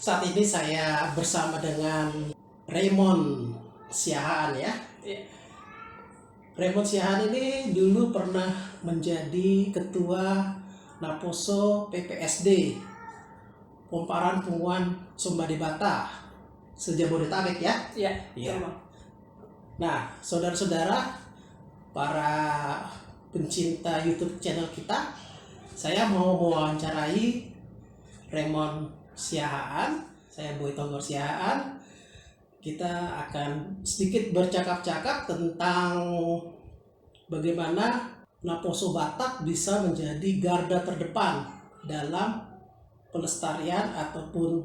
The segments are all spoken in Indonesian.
Saat ini saya bersama dengan Raymond Siahaan ya. Raymond Siahaan ini dulu pernah menjadi ketua Naposo PPSD Pomparan Punguan Sumba de Bata se-Jabodetabek ya. Iya. Nah, saudara-saudara, para pencinta YouTube channel kita, saya mau mewawancarai Raymond Siahaan. Saya Boy Tonggor Siahaan. Kita akan sedikit bercakap-cakap tentang bagaimana Naposo Batak bisa menjadi garda terdepan dalam pelestarian ataupun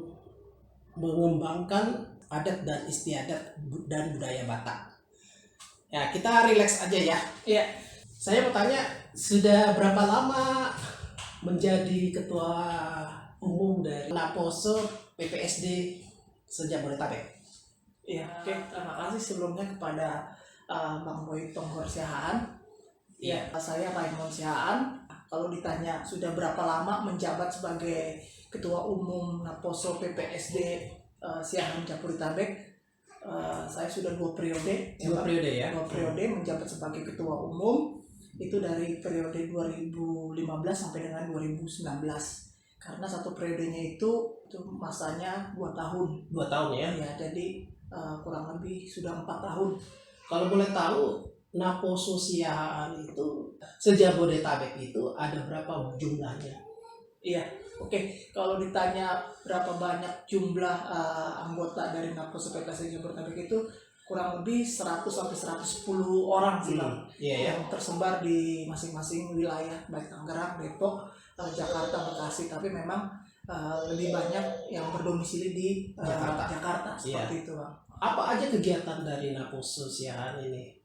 mengembangkan adat dan istiadat dan budaya Batak. Ya, kita relax aja ya. Iya. Saya mau tanya, sudah berapa lama menjadi ketua umum dari Naposo PPSD se-Jabodetabek? Iya. Oke. Terima kasih sebelumnya kepada Bang Boy Tonggor Siahaan. Iya. Saya Raymond Siahaan. Kalau ditanya sudah berapa lama menjabat sebagai ketua umum Naposo PPSD Siahaan Jabodetabek, saya sudah 2 periode. Dua periode ya? 2 periode menjabat sebagai ketua umum. Itu dari periode 2015 sampai dengan 2019. Karena satu periodenya itu masanya 2 tahun. 2 tahun ya? Ya, jadi kurang lebih sudah 4 tahun. Kalau boleh tahu, Naposo Siahaan itu se-Jabodetabek itu ada berapa jumlahnya? Iya, oke. Kalau ditanya berapa banyak jumlah anggota dari Naposo PPSD Jabodetabek itu kurang lebih 100 sampai 110 orang sih Bang. Iya ya. Yang tersebar di masing-masing wilayah, baik Tangerang, Depok, Jakarta, Bekasi. Tapi memang lebih banyak yang berdomisili di Jakarta seperti itu Bang. Apa aja kegiatan dari Naposo Siahaan ini?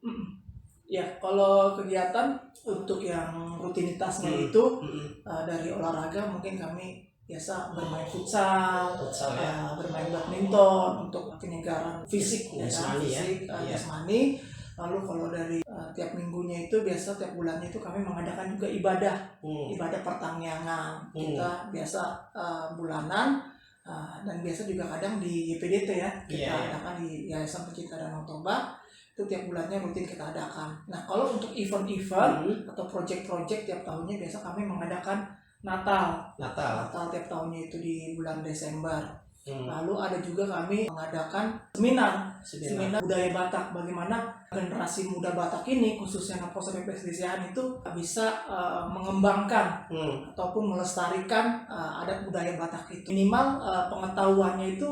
Ya, kalau kegiatan untuk yang rutinitasnya itu dari olahraga mungkin kami biasa bermain futsal, ya. bermain badminton untuk penyegaran fisik, Jasmani ya. Jasmani. Lalu kalau dari tiap minggunya itu biasa tiap bulannya itu kami mengadakan juga ibadah pertanian. Kita biasa bulanan dan biasa juga kadang di YPDT ya. Kita adakan di Yayasan Pencinta Danau Toba. Itu tiap bulannya rutin kita adakan. Nah, kalau untuk event-event atau project-project tiap tahunnya biasa kami mengadakan Natal tiap tahunnya itu di bulan Desember. Lalu ada juga kami mengadakan seminar budaya Batak, bagaimana generasi muda Batak ini khususnya Naposo PPSD Siahaan itu bisa mengembangkan ataupun melestarikan adat budaya Batak itu. Minimal pengetahuannya itu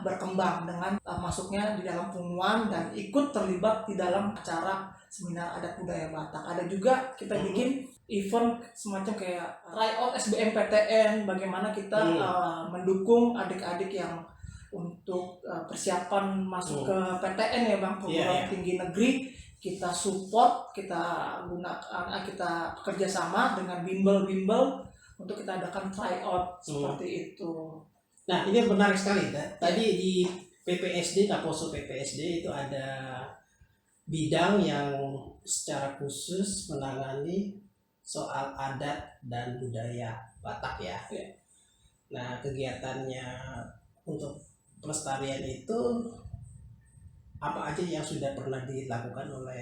berkembang dengan masuknya di dalam punguan dan ikut terlibat di dalam acara seminar adat budaya Batak. Ada juga kita bikin event semacam kayak tryout SBMPTN, bagaimana kita mendukung adik-adik yang untuk persiapan masuk ke PTN ya Bang, perguruan tinggi negeri. Kita support, kita gunakan, kita kerjasama dengan bimbel-bimbel untuk kita adakan tryout seperti itu. Nah, ini menarik sekali. Tadi di PPSD, Naposo PPSD itu ada bidang yang secara khusus menangani soal adat dan budaya Batak ya. Nah, kegiatannya untuk pelestarian itu apa aja yang sudah pernah dilakukan oleh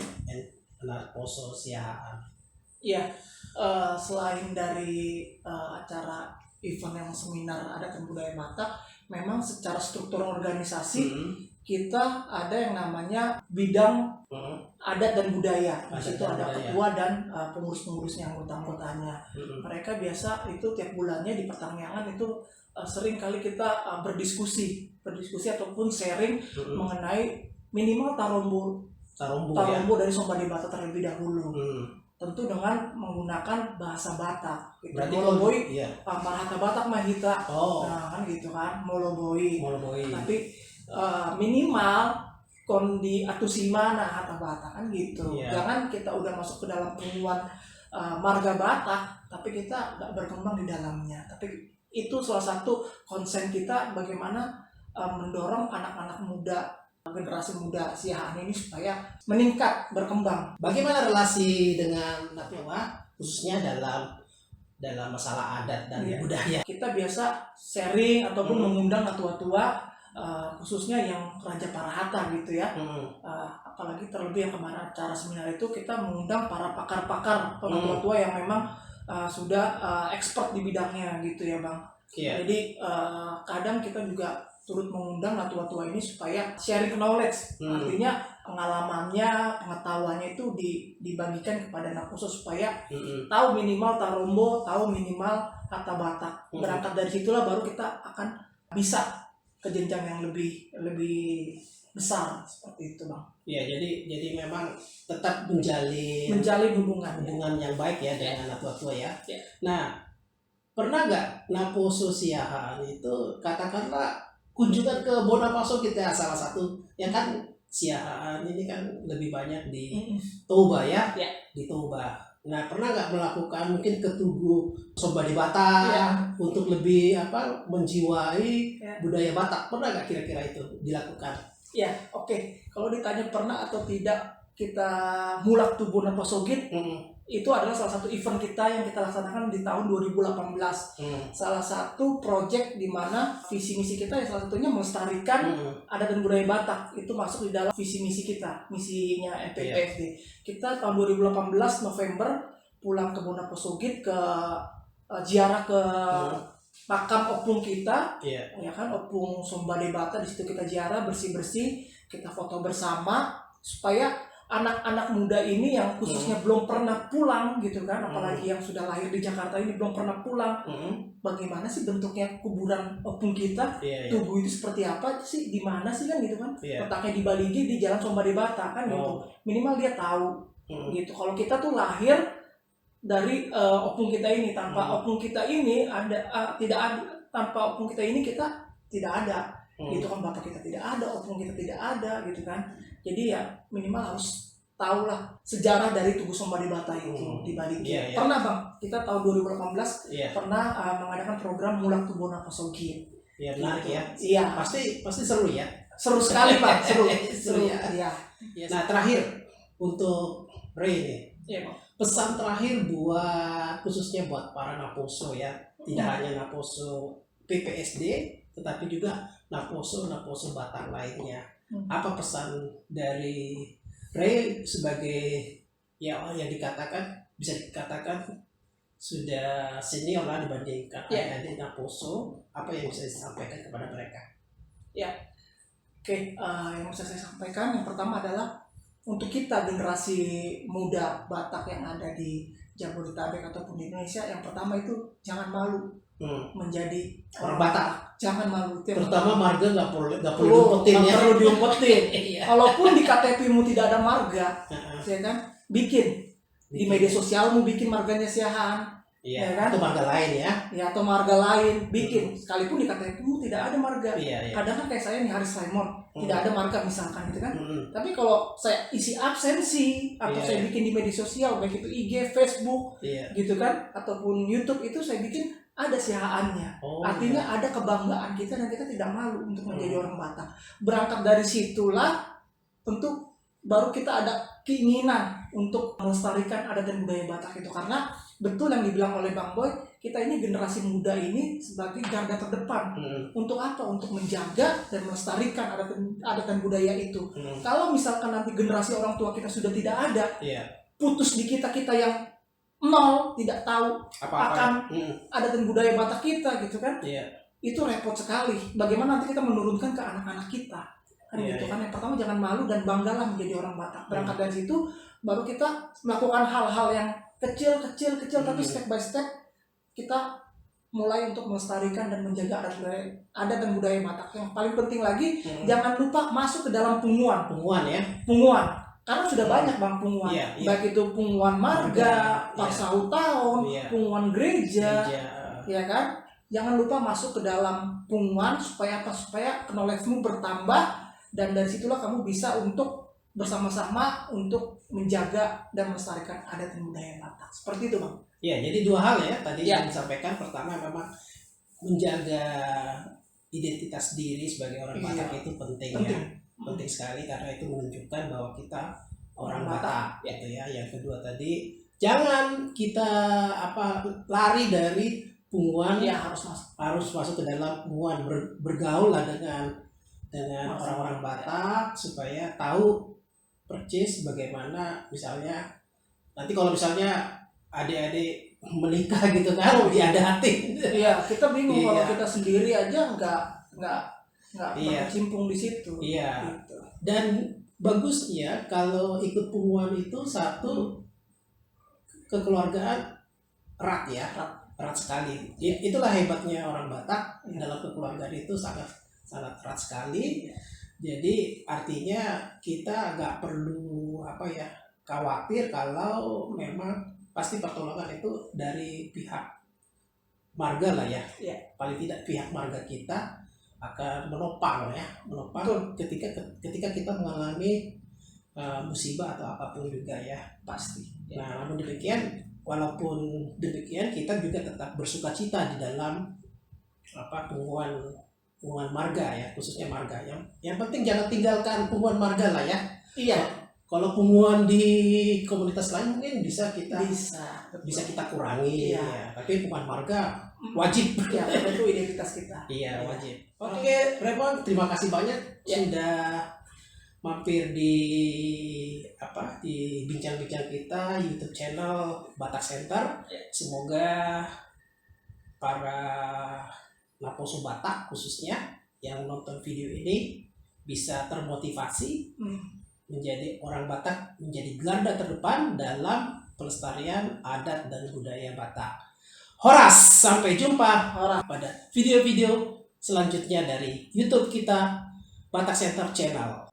Naposo Siahaan? Iya, selain dari acara event yang seminar adat dan budaya Batak, memang secara struktur organisasi kita ada yang namanya bidang adat dan budaya. Di situ ada ketua dan pengurus-pengurusnya, anggota-anggotanya. Mereka biasa itu tiap bulannya di pertanian itu sering kali kita berdiskusi ataupun sharing mengenai minimal tarombo dari Sumba de Bata terlebih dahulu. Tentu dengan menggunakan bahasa Batak. Moloboi, Marhata Batak Mahita. Nah, kan gitu kan, Moloboi. Tapi minimal kondi atusima nah hata Batak kan gitu. Jangan kita udah masuk ke dalam punguan marga Batak tapi kita nggak berkembang di dalamnya. Tapi itu salah satu konsen kita bagaimana mendorong anak-anak muda, generasi muda Siahaan ini supaya meningkat, berkembang. Bagaimana relasi dengan Napua khususnya dalam masalah adat dan Iya. budaya. Kita biasa sharing ataupun mengundang tua-tua, khususnya yang Raja Parahata gitu ya. Apalagi terlebih yang kemarin acara seminar itu kita mengundang para pakar-pakar atau tua-tua yang memang sudah expert di bidangnya gitu ya Bang. Iya. Jadi kadang kita juga turut mengundang tua-tua ini supaya sharing knowledge, artinya pengalamannya, pengetahuannya itu dibagikan kepada anak khusus supaya tahu minimal Tarombo, tahu minimal kata Batak. Berangkat dari situlah baru kita akan bisa ke jenjang yang lebih besar seperti itu Bang. Ya, jadi memang tetap menjalin hubungan yang baik ya dengan anak tua ya. Nah, pernah nggak Naposo Siahaan itu katakanlah kunjungan ke Bonapaso kita salah satu yang kan Siahaan ini kan lebih banyak di Toba ya, di Toba. Nah, pernah nggak melakukan mungkin ke Tugu Sombade Batak untuk lebih menjiwai budaya Batak? Pernah nggak kira-kira itu dilakukan? Ya, oke. Kalau ditanya pernah atau tidak kita mulak Tugu Bonapaso itu adalah salah satu event kita yang kita laksanakan di tahun 2018. Salah satu project di mana visi misi kita yang salah satunya melestarikan adat dan budaya Batak. Itu masuk di dalam visi misi kita, misinya MPPFD. Kita tahun 2018 November pulang ke Bonapaso ke ziarah ke makam opung kita, ya kan, opung Sombade Batak. Di situ kita ziarah, bersih-bersih, kita foto bersama supaya anak-anak muda ini yang khususnya belum pernah pulang gitu kan, apalagi yang sudah lahir di Jakarta ini belum pernah pulang. Bagaimana sih bentuknya kuburan opung kita? Tugu itu seperti apa sih? Di mana sih kan gitu kan? Letaknya di Baligi di Jalan Sombade Batak kan gitu. Minimal dia tahu gitu. Kalau kita tuh lahir dari opung kita ini, tanpa opung kita ini tidak ada, tanpa opung kita ini kita tidak ada. Gitu kan, bapak kita tidak ada, opung kita tidak ada gitu kan. Jadi ya minimal harus tahu lah sejarah dari Tugu Sombade Batak itu di Bali. Pernah Bang, kita tahun 2018 pernah mengadakan program Mulak Tugu Bonapaso. Ya, menarik ya. Iya. Pasti seru ya. Seru sekali Pak, seru ya. Nah, terakhir untuk Ray nih. Iya, Bang. Pesan terakhir khususnya buat para Naposo ya. Tidak hanya Naposo PPSD, tetapi juga Naposo Batak lainnya. Apa pesan dari Ray sebagai yang bisa dikatakan sudah senior lah dibandingkan adik Naposo, apa yang bisa disampaikan kepada mereka? Yang bisa saya sampaikan yang pertama adalah untuk kita generasi muda Batak yang ada di Jabodetabek ataupun di Indonesia, yang pertama itu jangan malu menjadi orang Batak. Jangan malu. Terutama marga nggak perlu diumpetin. Kalaupun di KTP-mu tidak ada marga, ya kan, bikin di media sosialmu, bikin marganya Siahaan, ya kan? Atau marga lain ya. Atau marga lain, bikin. Sekalipun di KTP-mu tidak ada marga. Kadang kan kayak saya nih, Haris Raymond, tidak ada marga misalkan gitu kan. Tapi kalau saya isi absensi atau saya bikin di media sosial, baik itu IG, Facebook, gitu kan, ataupun YouTube, itu saya bikin ada Siahaannya. Artinya ada kebanggaan kita dan kita tidak malu untuk menjadi orang Batak. Berangkat dari situlah tentu baru kita ada keinginan untuk melestarikan adat dan budaya Batak itu, karena betul yang dibilang oleh Bang Boy, kita ini generasi muda ini sebagai garda terdepan. Untuk apa? Untuk menjaga dan melestarikan adat dan budaya itu. Kalau misalkan nanti generasi orang tua kita sudah tidak ada, putus di kita yang nol, tidak tahu akan adat dan budaya Batak kita gitu kan, itu repot sekali. Bagaimana nanti kita menurunkan ke anak-anak kita kan gitu kan. Yang pertama jangan malu dan banggalah menjadi orang Batak. Berangkat dari situ baru kita melakukan hal-hal yang kecil tapi step by step kita mulai untuk melestarikan dan menjaga adat dan budaya Batak. Yang paling penting lagi jangan lupa masuk ke dalam punguan karena sudah banyak Bang punguan, baik itu punguan marga, parsahut tahun, punguan gereja, ya kan. Jangan lupa masuk ke dalam punguan supaya knowledge-mu bertambah, dan dari situlah kamu bisa untuk bersama-sama untuk menjaga dan melestarikan adat dan budaya Batak. Seperti itu Bang. Jadi dua hal ya tadi yang disampaikan. Pertama memang menjaga identitas diri sebagai orang Batak itu penting. Penting sekali, karena itu menunjukkan bahwa kita orang Batak gitu ya. Yang kedua tadi jangan kita lari dari punguan. Ya, harus masuk ke dalam punguan, bergaul lah dengan orang-orang Batak supaya tahu persis bagaimana, misalnya nanti kalau misalnya adik-adik menikah gitu kan diadatin. Iya, kita bingung Iya. kalau kita sendiri aja nggak Iya. berkecimpung di situ. Iya. Gitu. Dan bagusnya kalau ikut punguan itu satu, kekeluargaan erat ya, erat sekali. Itulah hebatnya orang Batak, dalam kekeluargaan itu sangat erat sekali. Jadi artinya kita nggak perlu khawatir kalau memang pasti pertolongan itu dari pihak marga lah ya. Paling tidak pihak marga kita akan menopang ketika kita mengalami musibah atau apapun juga ya, pasti. Nah, namun demikian, walaupun demikian kita juga tetap bersukacita di dalam punguan marga ya, khususnya marga. Yang penting jangan tinggalkan punguan marga lah ya. Iya. Kalau punguan di komunitas lain mungkin bisa kita kurangi. Iya. Ya. Tapi punguan marga wajib. Ya, itu identitas kita. Iya, wajib. Oke, Raymond, terima kasih banyak sudah mampir di bincang-bincang kita YouTube channel Batak Center. Semoga para Naposo Batak khususnya yang nonton video ini bisa termotivasi menjadi orang Batak, menjadi garda terdepan dalam pelestarian adat dan budaya Batak. Horas, sampai jumpa pada video-video selanjutnya dari YouTube kita, Batak Center Channel.